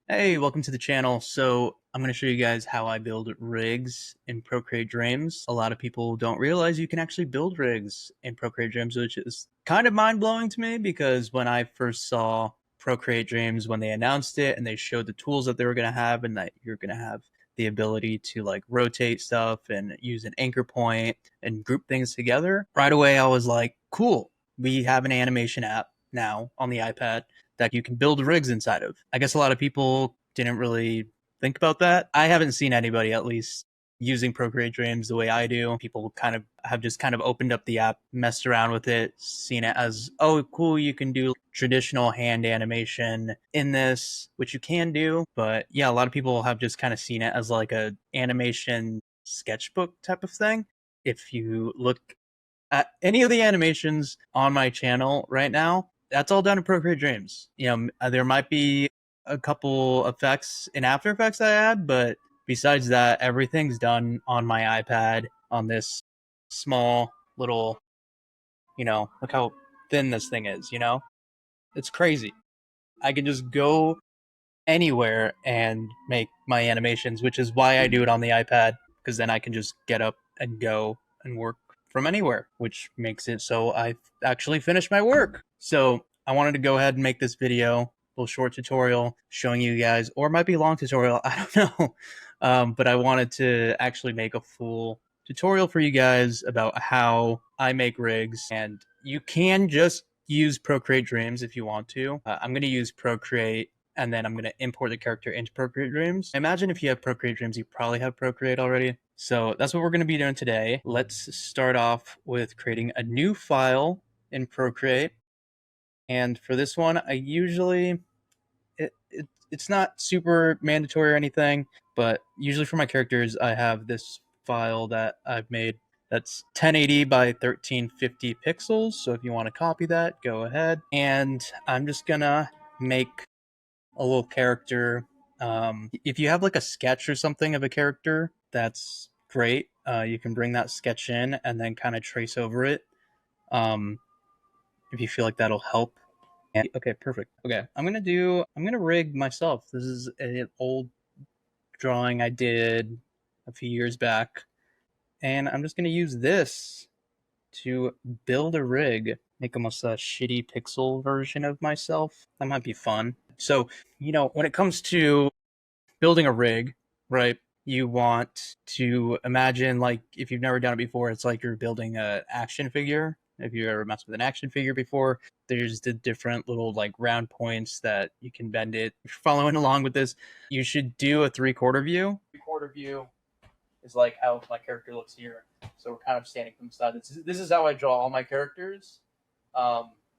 Hey, welcome to the channel. So I'm going to show you guys how I build rigs in Procreate Dreams. A lot of people don't realize you can actually build rigs in Procreate Dreams, which is kind of mind-blowing to me because when I first saw Procreate Dreams, when they announced it and they showed the tools that they were going to have and that you're going to have the ability to like rotate stuff and use an anchor point and group things together, right away I was like, cool, we have an animation app now on the iPad that you can build rigs inside of. I guess a lot of people didn't really think about that. I haven't seen anybody, at least, using Procreate Dreams the way I do. People kind of have just kind of opened up the app, messed around with it, seen it as, oh, cool, you can do traditional hand animation in this, which you can do. But yeah, a lot of people have just kind of seen it as like a animation sketchbook type of thing. If you look at any of the animations on my channel right now, that's all done in Procreate Dreams. There might be a couple effects in After Effects I add, but besides that, everything's done on my iPad on this small little, look how thin this thing is, It's crazy. I can just go anywhere and make my animations, which is why I do it on the iPad, because then I can just get up and go and work from anywhere, which makes it so I actually finish my work. So I wanted to go ahead and make this video, a little short tutorial showing you guys, or it might be a long tutorial, I don't know. But I wanted to actually make a full tutorial for you guys about how I make rigs, and you can just use Procreate Dreams if you want to. I'm going to use Procreate and then I'm going to import the character into Procreate Dreams. Imagine if you have Procreate Dreams, you probably have Procreate already. So that's what we're going to be doing today. Let's start off with creating a new file in Procreate. And for this one, I usually, it's not super mandatory or anything, but usually for my characters, I have this file that I've made that's 1080 by 1350 pixels. So if you want to copy that, go ahead. And I'm just going to make a little character. If you have like a sketch or something of a character, that's great. You can bring that sketch in and then kind of trace over it. Um, if you feel like that'll help. And, okay, perfect. Okay, I'm gonna rig myself. This is an old drawing I did a few years back, and I'm just gonna use this to build a rig, make almost a shitty pixel version of myself. That might be fun. So, when it comes to building a rig, right? You want to imagine, like, if you've never done it before, it's like you're building an action figure. If you ever messed with an action figure before, there's the different little like round points that you can bend it. If you're following along with this, you should do a 3/4 view. 3/4 view is like how my character looks here. So we're kind of standing from the side. This is how I draw all my characters.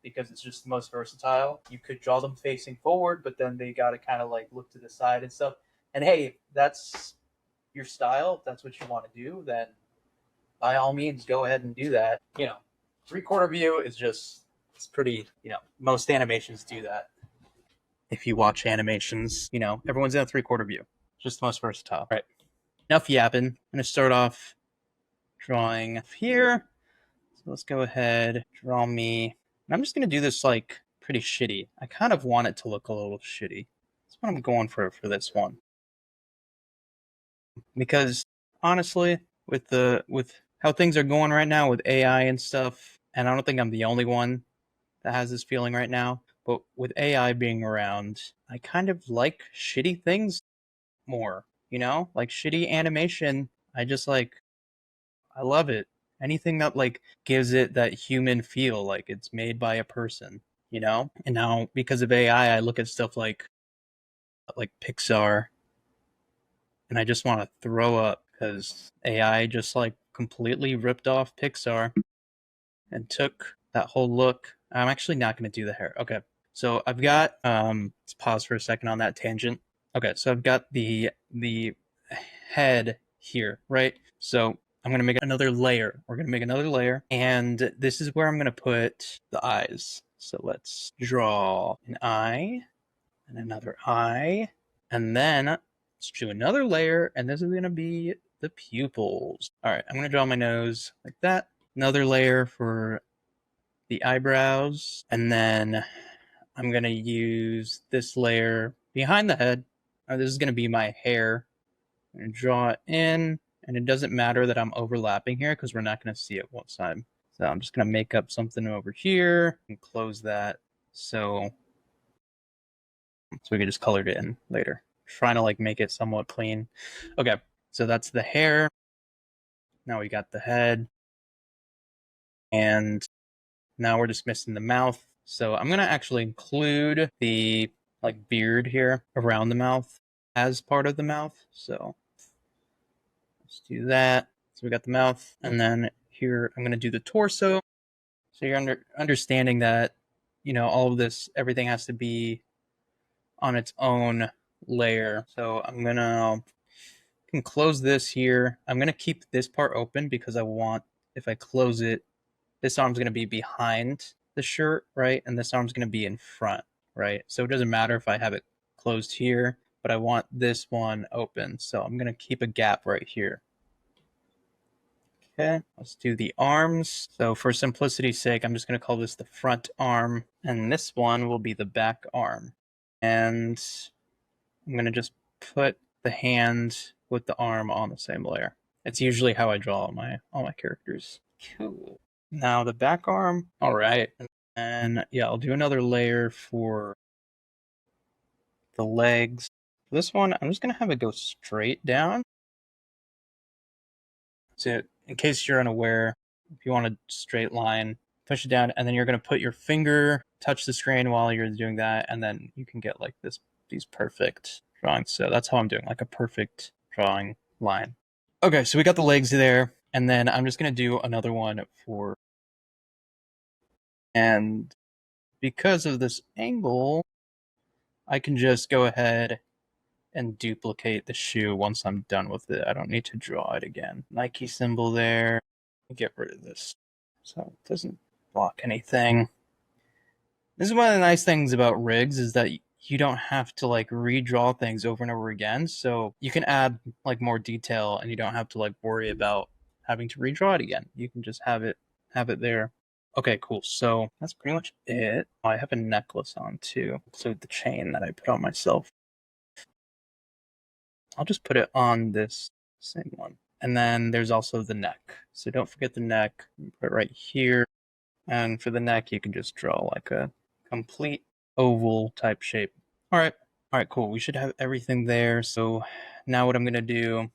Because it's just the most versatile. You could draw them facing forward, but then they got to kind of like look to the side and stuff. And hey, if that's your style, if that's what you want to do, then by all means, go ahead and do that. 3/4 view is just, it's pretty, most animations do that. If you watch animations, everyone's in a 3/4 view. Just the most versatile. All right. Enough yapping. I'm going to start off drawing here. So let's go ahead, draw me. And I'm just going to do this like pretty shitty. I kind of want it to look a little shitty. That's what I'm going for this one. Because honestly, with how things are going right now with AI and stuff, and I don't think I'm the only one that has this feeling right now, but with AI being around, I kind of like shitty things more, like shitty animation. I love it. Anything that like gives it that human feel, like it's made by a person, And now because of AI, I look at stuff like Pixar and I just want to throw up because AI just like completely ripped off Pixar and took that whole look. I'm actually not going to do the hair. Okay. So I've got let's pause for a second on that tangent. Okay, so I've got the head here, right? So I'm going to make another layer. We're going to make another layer, and this is where I'm going to put the eyes. So let's draw an eye and another eye, and then let's do another layer, and this is going to be the pupils. All right, I'm going to draw my nose like that. Another layer for the eyebrows, and then I'm going to use this layer behind the head This is going to be my hair. I'm going to draw it in, and it doesn't matter that I'm overlapping here because we're not going to see it one side. So I'm just going to make up something over here and close that so we can just color it in later. Trying to like make it somewhat clean. Okay, so that's the hair. Now we got the head, and now we're just missing the mouth. So I'm gonna actually include the like beard here around the mouth as part of the mouth. So let's do that. So we got the mouth, and then here I'm gonna do the torso. So you're understanding that, you know, all of this, everything has to be on its own layer. So I'm gonna can close this here. I'm gonna keep this part open because I want, if I close it, this arm's gonna be behind the shirt, right? And this arm's gonna be in front, right? So it doesn't matter if I have it closed here, but I want this one open. So I'm gonna keep a gap right here. Okay, let's do the arms. So for simplicity's sake, I'm just gonna call this the front arm, and this one will be the back arm. And I'm gonna just put the hand with the arm on the same layer. It's usually how I draw all my characters. Cool. Now the back arm. All right. And yeah, I'll do another layer for the legs. For this one, I'm just gonna have it go straight down. So in case you're unaware, if you want a straight line, push it down, and then you're gonna put your finger, touch the screen while you're doing that, and then you can get like these perfect drawings. So that's how I'm doing, like a perfect drawing line. Okay, so we got the legs there, and then I'm just gonna do another one for, and because of this angle, I can just go ahead and duplicate the shoe once I'm done with it. I don't need to draw it again. Nike symbol there. Get rid of this so it doesn't block anything. This is one of the nice things about rigs is that you don't have to like redraw things over and over again. So you can add like more detail and you don't have to like worry about having to redraw it again. You can just have it there. Okay, cool. So that's pretty much it. I have a necklace on too. So the chain that I put on myself. I'll just put it on this same one. And then there's also the neck. So don't forget the neck. Put it right here. And for the neck, you can just draw like a complete oval type shape. All right. All right, cool. We should have everything there. So now what I'm going to do,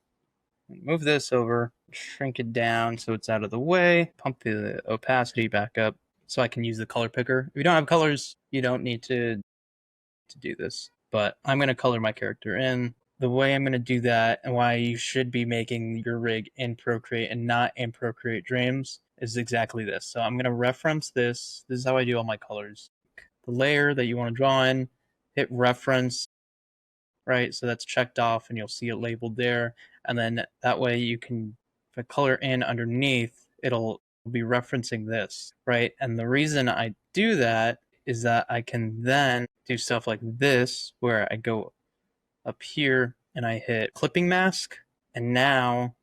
move this over, shrink it down so it's out of the way, pump the opacity back up so I can use the color picker. If you don't have colors, you don't need to do this. But I'm going to color my character in. The way I'm going to do that and why you should be making your rig in Procreate and not in Procreate Dreams is exactly this. So I'm going to reference this. This is how I do all my colors. The layer that you want to draw in, hit reference, right? So that's checked off and you'll see it labeled there. And then that way you can, if I color in underneath, it'll be referencing this, right? And the reason I do that is that I can then do stuff like this where I go up here and I hit clipping mask, and now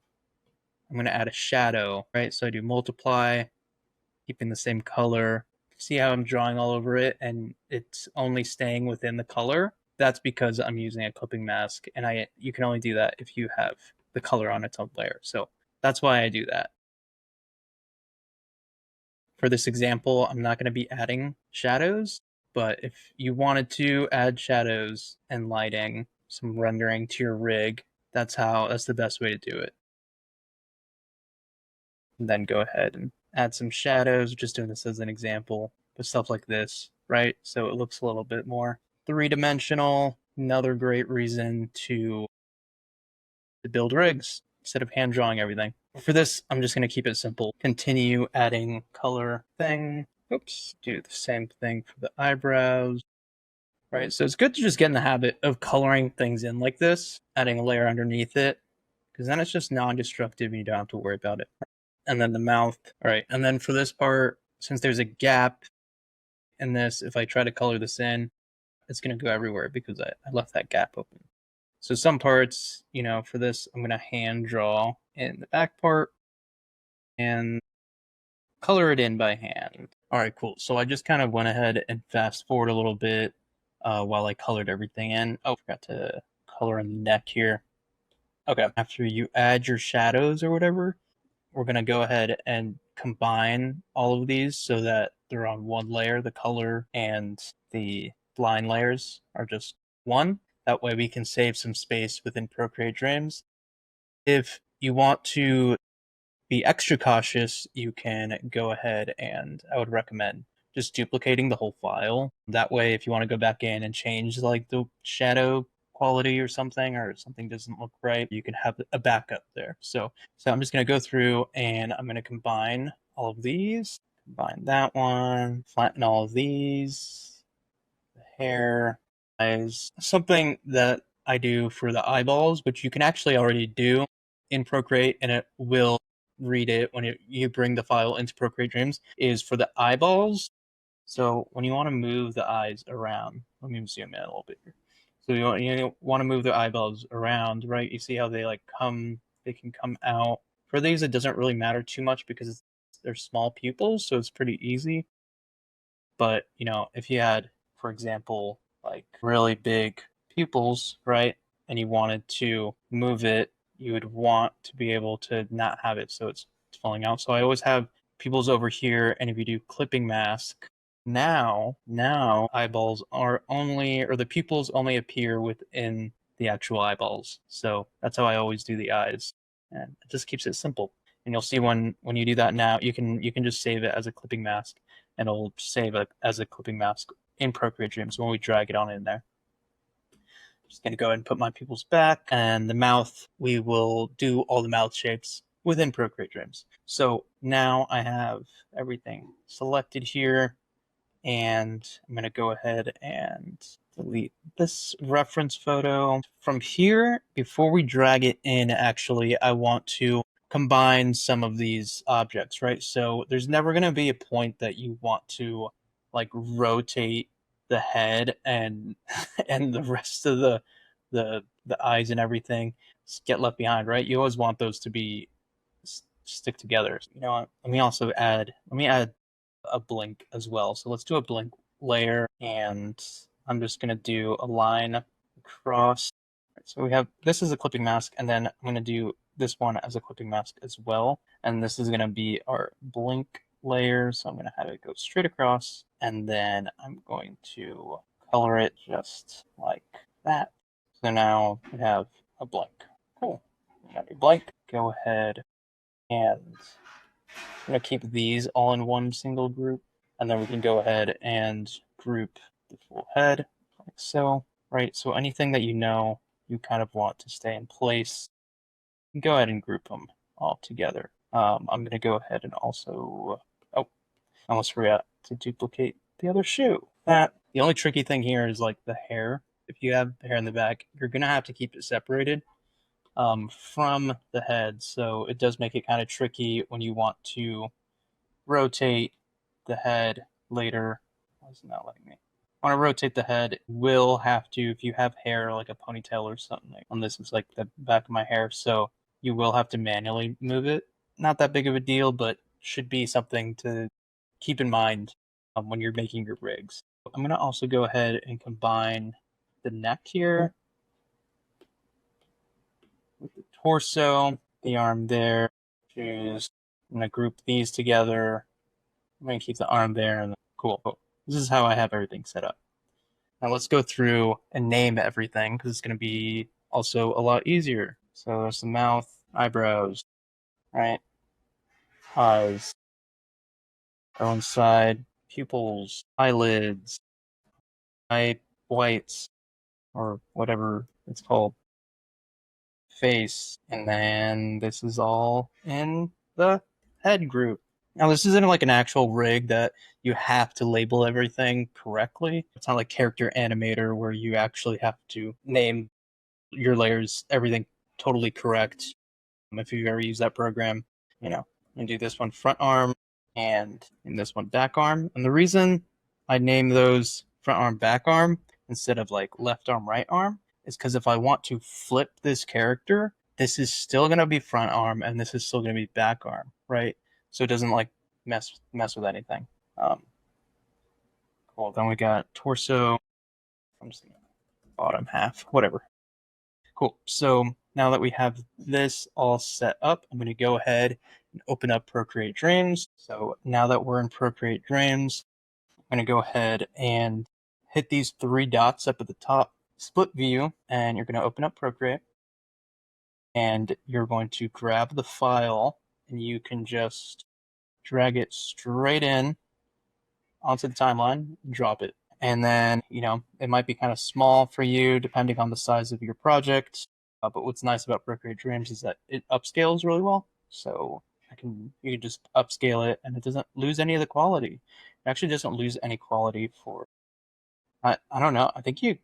I'm going to add a shadow, right? So I do multiply, keeping the same color. See how I'm drawing all over it and it's only staying within the color? That's because I'm using a clipping mask, and you can only do that if you have the color on its own layer. So that's why I do that. For this example, I'm not going to be adding shadows, but if you wanted to add shadows and lighting, some rendering to your rig, that's the best way to do it. And then go ahead and add some shadows, just doing this as an example, but stuff like this, right? So it looks a little bit more three-dimensional. Another great reason to build rigs instead of hand drawing everything. For this, I'm just going to keep it simple. Continue adding color thing. Oops. Do the same thing for the eyebrows. Right, so it's good to just get in the habit of coloring things in like this, adding a layer underneath it, because then it's just non-destructive and you don't have to worry about it. And then the mouth. All right, and then for this part, since there's a gap in this, if I try to color this in, it's going to go everywhere because I left that gap open. So some parts, you know, for this, I'm going to hand draw in the back part and color it in by hand. All right, cool. So I just kind of went ahead and fast forward a little bit while I colored everything in. Oh, forgot to color in the neck here. Okay, after you add your shadows or whatever, we're going to go ahead and combine all of these so that they're on one layer. The color and the line layers are just one. That way we can save some space within Procreate Dreams. If you want to be extra cautious, you can go ahead and I would recommend just duplicating the whole file. That way, if you want to go back in and change like the shadow quality or something doesn't look right, you can have a backup there. So I'm just going to go through and I'm going to combine all of these, combine that one, flatten all of these, the hair, eyes, something that I do for the eyeballs, which you can actually already do in Procreate, and it will read it when you bring the file into Procreate Dreams, is for the eyeballs. So when you want to move the eyes around, let me zoom in a little bit here. So you want to move the eyeballs around, right? You see how they can come out. For these, it doesn't really matter too much because they're small pupils, so it's pretty easy. But, if you had, for example, like really big pupils, right, and you wanted to move it, you would want to be able to not have it so it's falling out. So I always have pupils over here, and if you do clipping mask, now eyeballs are only, or the pupils only appear within the actual eyeballs. So that's how I always do the eyes, and it just keeps it simple. And you'll see when you do that now, you can just save it as a clipping mask, and it'll save it as a clipping mask in Procreate Dreams when we drag it on in there. Just going to go ahead and put my pupils back, and the mouth, we will do all the mouth shapes within Procreate Dreams. So now I have everything selected here, and I'm going to go ahead and delete this reference photo. From here, before we drag it in, actually, I want to combine some of these objects, right? So there's never going to be a point that you want to like rotate the head and and the rest of the eyes and everything get left behind, right? You always want those to be stick together. You know what? Let me add a blink as well. So let's do a blink layer, and I'm just going to do a line across. So we have, this is a clipping mask, and then I'm going to do this one as a clipping mask as well. And this is going to be our blink layer. So I'm going to have it go straight across, and then I'm going to color it just like that. So now we have a blink. Cool. We got a blink. Go ahead and I'm going to keep these all in one single group, and then we can go ahead and group the full head like so, right? So anything that you kind of want to stay in place, you can go ahead and group them all together. I'm going to go ahead and also, I almost forgot to duplicate the other shoe. The only tricky thing here is like the hair. If you have hair in the back, you're going to have to keep it separated from the head. So it does make it kind of tricky when you want to rotate the head later. Why is it not letting me? Want to rotate the head, will have to, if you have hair like a ponytail or something. Like on this is like the back of my hair, so you will have to manually move it. Not that big of a deal, but should be something to keep in mind when you're making your rigs. I'm going to also go ahead and combine the neck here with the torso, the arm there. Choose. I'm going to group these together. I'm going to keep the arm there. And cool. This is how I have everything set up. Now let's go through and name everything because it's going to be also a lot easier. So there's the mouth, eyebrows, right? Eyes, go inside, pupils, eyelids, eye whites, or whatever it's called, face, and then this is all in the head group. Now, this isn't like an actual rig that you have to label everything correctly. It's not like Character Animator where you actually have to name your layers, everything totally correct. If you've ever used that program, and do this one front arm and in this one back arm. And the reason I name those front arm, back arm instead of like left arm, right arm is because if I want to flip this character, this is still going to be front arm and this is still going to be back arm, right? So it doesn't like mess with anything. Cool. Then we got torso. I'm just gonna bottom half, whatever. Cool. So now that we have this all set up, I'm going to go ahead and open up Procreate Dreams. So now that we're in Procreate Dreams, I'm going to go ahead and hit these three dots up at the top, split view, and you're going to open up Procreate. And you're going to grab the file, and you can just drag it straight in onto the timeline, drop it. And then, it might be kind of small for you depending on the size of your project. But what's nice about Procreate Dreams is that it upscales really well. So you can just upscale it and it doesn't lose any of the quality. It actually doesn't lose any quality for, I don't know. I think you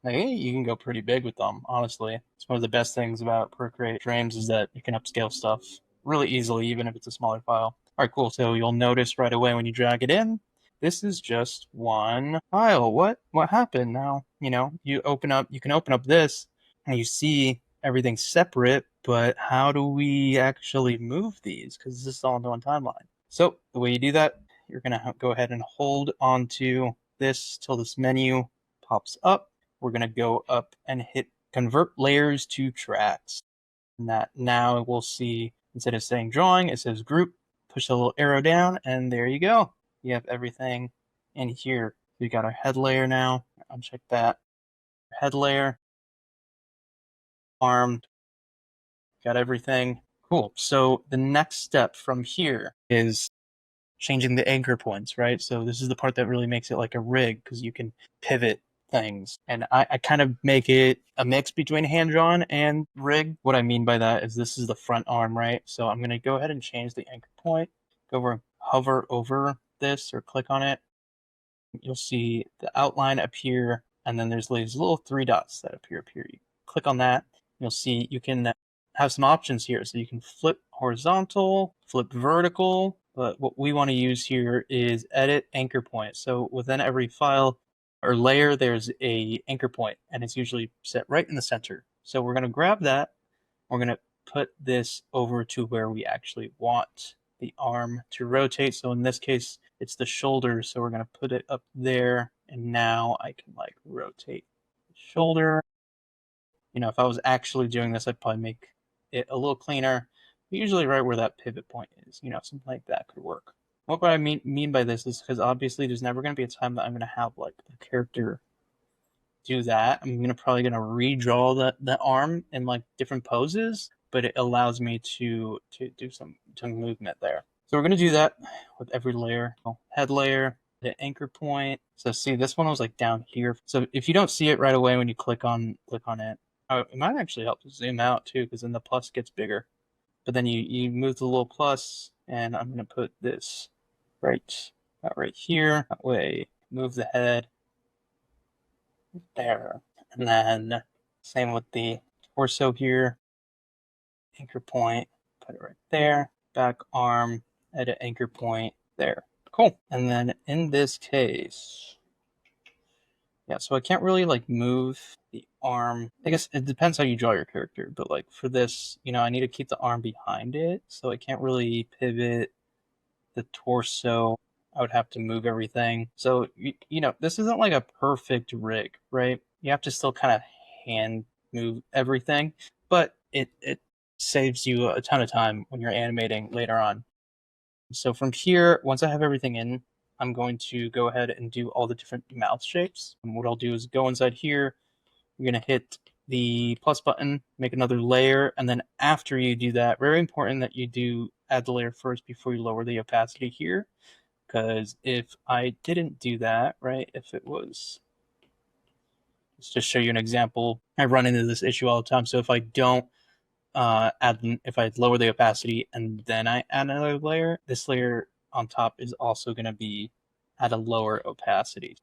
can go pretty big with them, honestly. It's one of the best things about Procreate Dreams is that you can upscale stuff really easily, even if it's a smaller file. All right, cool. So you'll notice right away when you drag it in, this is just one file. What happened now? You can open up this and you see everything separate, but how do we actually move these? Because this is all into one timeline. So the way you do that, you're gonna go ahead and hold onto this till this menu pops up. We're gonna go up and hit convert layers to tracks. And that now we'll see, instead of saying drawing, it says group. Push the little arrow down, and there you go. You have everything in here. We got our head layer now. Uncheck that. Head layer, arm, got everything. Cool. So the next step from here is changing the anchor points, right? So this is the part that really makes it like a rig because you can pivot things. And I kind of make it a mix between hand-drawn and rig. What I mean by that is this is the front arm, right? So I'm going to go ahead and change the anchor point. Go over, hover over this or click on it. You'll see the outline appear, and then there's these little three dots that appear up here. You click on that, you'll see you can have some options here. So you can flip horizontal, flip vertical, but what we want to use here is edit anchor point. So within every file or layer, there's a anchor point, and it's usually set right in the center. So we're going to grab that. We're going to put this over to where we actually want the arm to rotate. So in this case, it's the shoulder. So we're going to put it up there. And now I can rotate the shoulder. If I was actually doing this, I'd probably make it a little cleaner. But usually right where that pivot point is, something like that could work. What I mean by this is because obviously there's never going to be a time that I'm going to have the character do that. I'm probably gonna redraw the arm in different poses, but it allows me to do some movement there. So we're gonna do that with every layer. Head layer, the anchor point. So see, this one was down here. So if you don't see it right away when you click on it, it might actually help to zoom out too, because then the plus gets bigger. But then you move the little plus, and I'm gonna put this right here. That way, move the head there. And then same with the torso here. Anchor point, put it right there. Back arm, edit anchor point there. Cool. And then in this case, yeah, so I can't really move the arm. I guess it depends how you draw your character, but for this, I need to keep the arm behind it, so I can't really pivot the torso. I would have to move everything. So, this isn't a perfect rig, right? You have to still kind of hand move everything, but it saves you a ton of time when you're animating later on. So from here, once I have everything in, I'm going to go ahead and do all the different mouth shapes. And what I'll do is go inside here. You're going to hit the plus button, make another layer, and then after you do that, very important that you do add the layer first before you lower the opacity here. Because if I didn't do that, right, if it was, let's just show you an example. I run into this issue all the time. So if I don't if I lower the opacity and then I add another layer, this layer on top is also going to be at a lower opacity.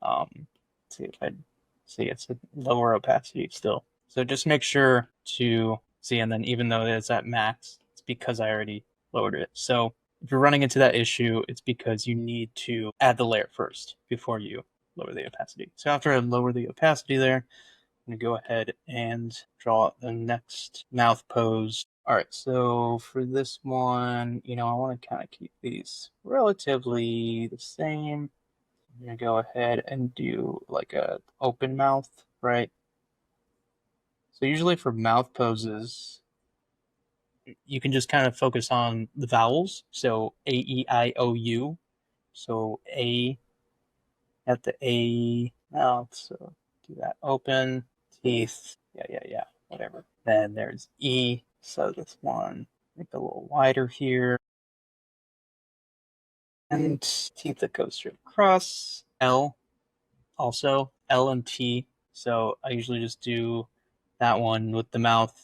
See if I see it's a lower opacity still. So just make sure to see, and then even though it's at max, it's because I already lowered it. So if you're running into that issue, it's because you need to add the layer first before you lower the opacity. So after I lower the opacity there, I'm going to go ahead and draw the next mouth pose. All right, so for this one, I want to kind of keep these relatively the same. I'm going to go ahead and do a open mouth, right? So usually for mouth poses, you can just kind of focus on the vowels. So A, E, I, O, U. So A at the A mouth. So do that open. Teeth. Yeah. Whatever. Then there's E. So this one, make it a little wider here. And teeth that go straight across. L. Also L and T. So I usually just do that one with the mouth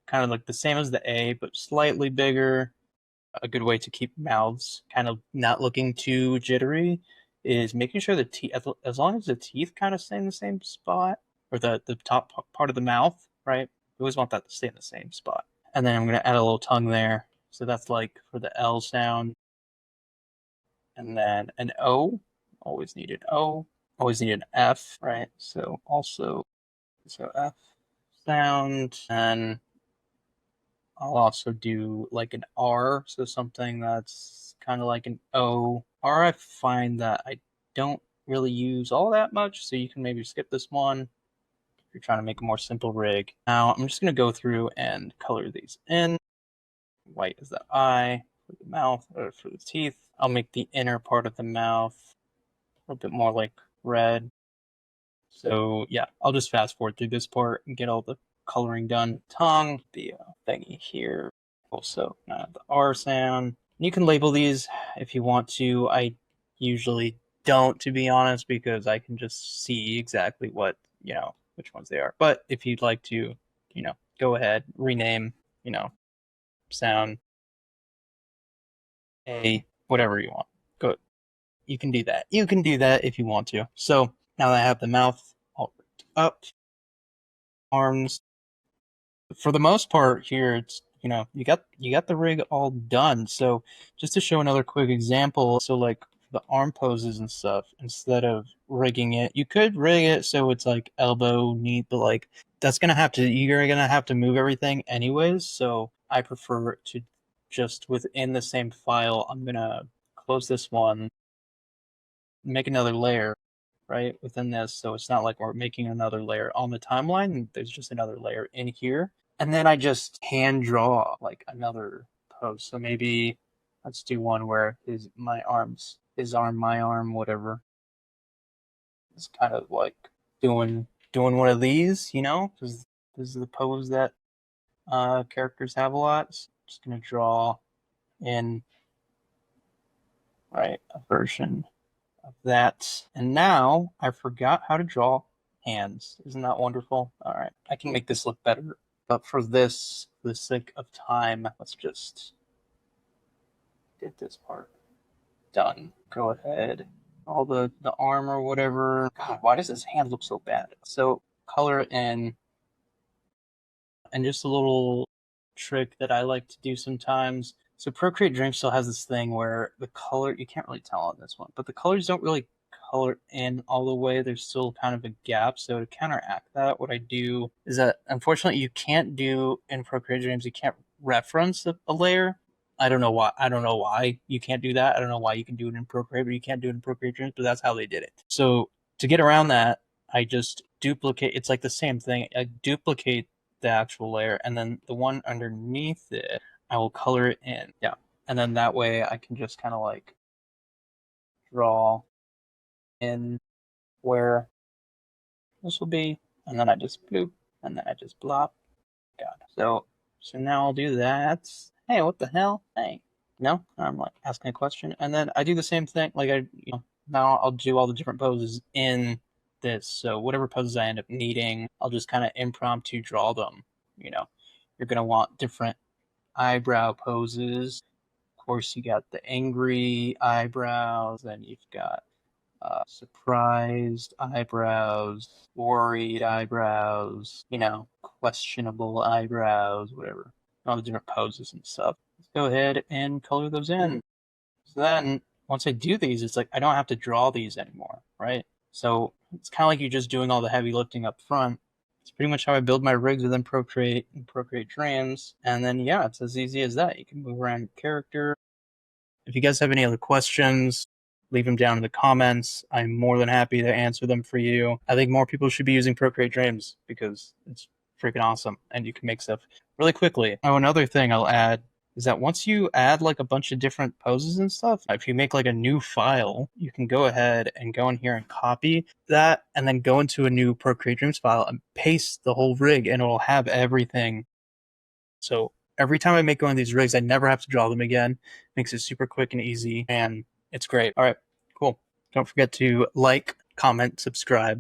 kind of like the same as the A, but slightly bigger. A good way to keep mouths kind of not looking too jittery is making sure the teeth, as long as the teeth kind of stay in the same spot, or the top part of the mouth, right? You always want that to stay in the same spot. And then I'm going to add a little tongue there. So that's like for the L sound. And then an O, always need an O, always need an F, right? So also, so F sound. And I'll also do like an R, so something that's kind of like an O. R, I find that I don't really use all that much, so you can maybe skip this one if you're trying to make a more simple rig. Now, I'm just going to go through and color these in. White is the eye for the mouth, or for the teeth. I'll make the inner part of the mouth a little bit more like red. So yeah, I'll just fast forward through this part and get all the coloring done. Tongue, the thingy here. Also, the R sound. You can label these if you want to. I usually don't, to be honest, because I can just see exactly what, which ones they are. But if you'd like to, go ahead, rename, sound A, whatever you want. Go. You can do that. You can do that if you want to. So now that I have the mouth all rigged up, arms, for the most part here, it's you got the rig all done. So just to show another quick example, so like the arm poses and stuff, instead of rigging it, you could rig it so it's like elbow, knee, but like you're gonna have to move everything anyways. So I prefer to just within the same file, I'm gonna close this one, make another layer right within this, so it's not like we're making another layer on the timeline. There's just another layer in here, and then I just hand draw like another pose. So maybe let's do one where his arm, my arm, whatever. It's kind of like doing one of these, because this is the pose that characters have a lot. So I'm just gonna draw in right a version of that. And now I forgot how to draw hands. Isn't that wonderful? All right, I can make this look better. But for this, for the sake of time, let's just get this part done. Go ahead. All the arm or whatever. God, why does his hand look so bad? So color in, and just a little trick that I like to do sometimes. So Procreate Dream still has this thing where the color, you can't really tell on this one, but the colors don't really color in all the way. There's still kind of a gap. So to counteract that, what I do is that unfortunately you can't do in Procreate Dreams, you can't reference a layer. I don't know why. I don't know why you can't do that. I don't know why you can do it in Procreate, but you can't do it in Procreate Dreams, but that's how they did it. So to get around that, I just duplicate. It's like the same thing. I duplicate the actual layer, and then the one underneath it, I will color it in. Yeah. And then that way I can just kind of like draw in where this will be, and then I just bloop, and then I just blop. God. So now I'll do that. Hey, what the hell? Hey. No, I'm like asking a question, and then I do the same thing. Like now I'll do all the different poses in this. So whatever poses I end up needing, I'll just kind of impromptu draw them. You're gonna want different eyebrow poses. Of course, you got the angry eyebrows, then you've got surprised eyebrows, worried eyebrows, questionable eyebrows, whatever. All the different poses and stuff. Let's go ahead and color those in. So then, once I do these, it's like I don't have to draw these anymore, right? So it's kind of like you're just doing all the heavy lifting up front. It's pretty much how I build my rigs within Procreate and Procreate Dreams. And then, yeah, it's as easy as that. You can move around your character. If you guys have any other questions, leave them down in the comments. I'm more than happy to answer them for you. I think more people should be using Procreate Dreams because it's freaking awesome, and you can make stuff really quickly. Oh, another thing I'll add is that once you add like a bunch of different poses and stuff, if you make like a new file, you can go ahead and go in here and copy that and then go into a new Procreate Dreams file and paste the whole rig, and it'll have everything. So every time I make one of these rigs, I never have to draw them again. Makes it super quick and easy, and it's great. All right, cool. Don't forget to like, comment, subscribe.